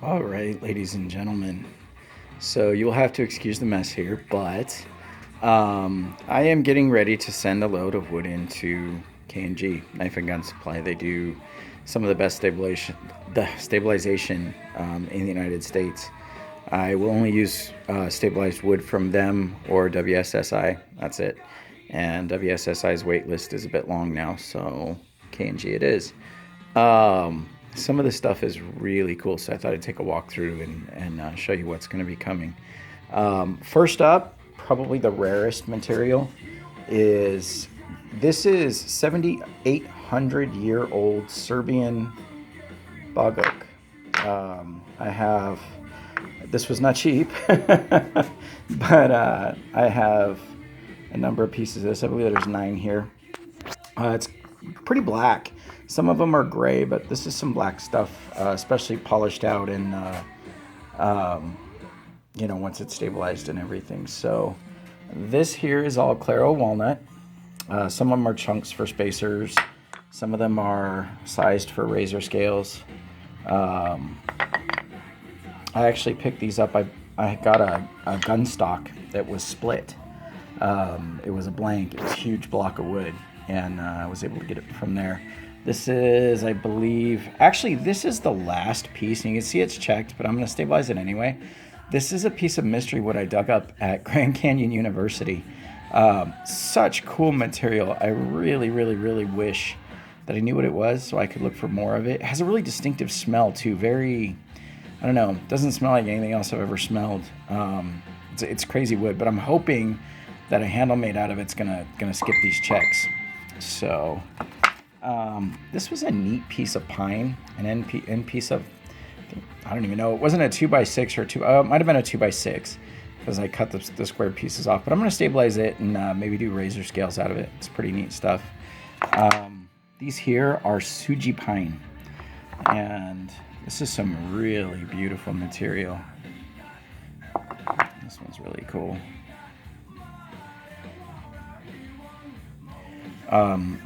All right, ladies and gentlemen. So you'll have to excuse the mess here, but I am getting ready to send a load of wood into K&G Knife and Gun Supply. They do some of the best stabilization in the United States. I will only use stabilized wood from them or WSSI. That's it. And WSSI's wait list is a bit long now, so K&G it is. Some of the stuff is really cool, so I thought I'd take a walk through and show you what's going to be coming. First up, probably the rarest material is this is 7,800-year-old Serbian bog oak. I have this was not cheap, but I have a number of pieces of this. I believe there's 9 here. It's pretty black. Some of them are gray, but this is some black stuff, especially polished out and, once it's stabilized and everything. So this here is all Claro walnut. Some of them are chunks for spacers. Some of them are sized for razor scales. I actually picked these up. I got a gun stock that was split. It was a blank. It was a huge block of wood, and I was able to get it from there. This is, I believe, actually, this is the last piece, and you can see it's checked, but I'm going to stabilize it anyway. This is a piece of mystery wood I dug up at Grand Canyon University. Such cool material. I really, really, really wish that I knew what it was so I could look for more of it. It has a really distinctive smell, too. Very, I don't know, doesn't smell like anything else I've ever smelled. It's crazy wood, but I'm hoping that a handle made out of it's gonna skip these checks. So this was a neat piece of pine, an end piece of, I don't even know, it wasn't a 2x6 or it might have been a 2x6 because I cut the square pieces off, but I'm going to stabilize it and maybe do razor scales out of it. It's pretty neat stuff. These here are Suji pine, and this is some really beautiful material. This one's really cool.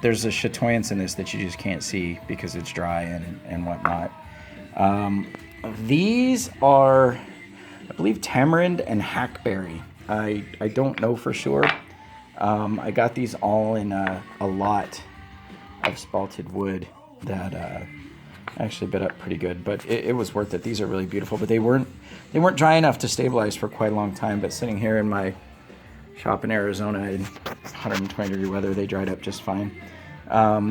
There's a chatoyance in this that you just can't see because it's dry and whatnot. These are, I believe, tamarind and hackberry. I don't know for sure. I got these all in a lot of spalted wood that actually bit up pretty good, but it was worth it. These are really beautiful, but they weren't dry enough to stabilize for quite a long time. But sitting here in my shop in Arizona in 120-degree weather, they dried up just fine.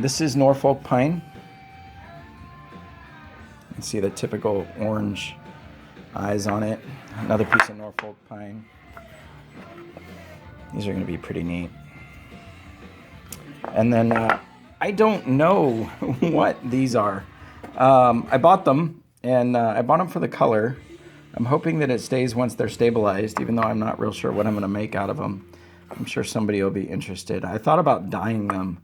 This is Norfolk pine. You can see the typical orange eyes on it. Another piece of Norfolk pine. These are going to be pretty neat. And then I don't know what these are. I bought them, and I bought them for the color. I'm hoping that it stays once they're stabilized, even though I'm not real sure what I'm going to make out of them. I'm sure somebody will be interested. I thought about dyeing them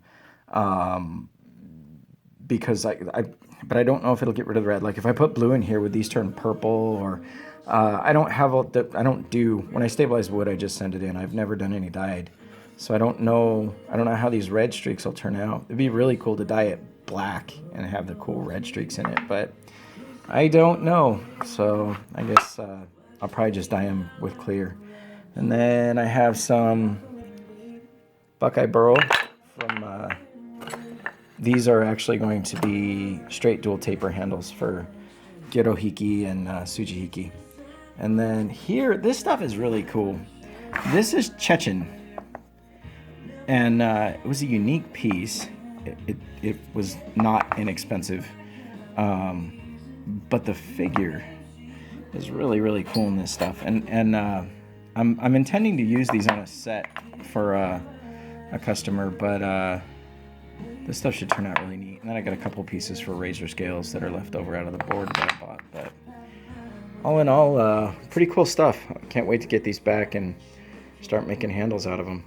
because but I don't know if it'll get rid of the red. Like if I put blue in here, would these turn purple? Or I don't do, when I stabilize wood, I just send it in. I've never done any dyed. So I don't know how these red streaks will turn out. It'd be really cool to dye it black and have the cool red streaks in it, but I don't know. So I guess I'll probably just dye them with clear. And then I have some Buckeye Burl from, these are actually going to be straight dual taper handles for Girohiki and Tsujihiki. And then here, this stuff is really cool. This is Chechen. And it was a unique piece. It was not inexpensive. But the figure is really, really cool in this stuff. And I'm intending to use these on a set for a customer, but this stuff should turn out really neat. And then I got a couple pieces for razor scales that are left over out of the board that I bought. But all in all, pretty cool stuff. I can't wait to get these back and start making handles out of them.